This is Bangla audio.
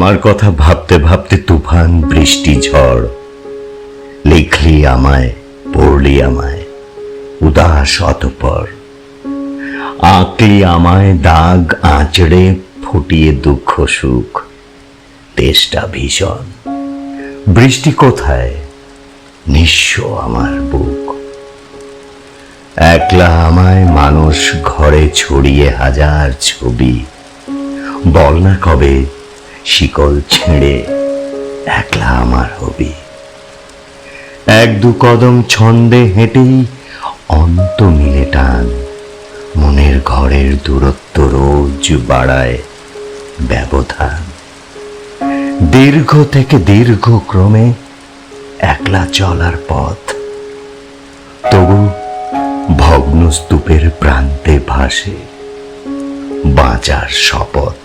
আমার কথা ভাবতে ভাবতে তুফান বৃষ্টি ঝড়, লিখলি আমায় পড়লি আমায় উদাস অতঃপর, আঁকলি আমায় দাগ আঁচড়ে ফুটিয়ে দুঃখ সুখ। তেষ্টা ভীষণ, বৃষ্টি কোথায়, নিঃস্ব আমার বুক। একলা আমায় মানুষ ঘরে ছড়িয়ে হাজার ছবি, বল না কবে শিকল ছেড়ে একলা আমার হবি। এক দু কদম ছন্দে হেঁটেই অন্ত মিলে টান, মনের ঘরের দূরত্ব রোজ বাড়ায় ব্যবধান। দীর্ঘ থেকে দীর্ঘ ক্রমে একলা চলার পথ, তবু ভগ্ন স্তূপের প্রান্তে ভাসে বাঁচার শপথ।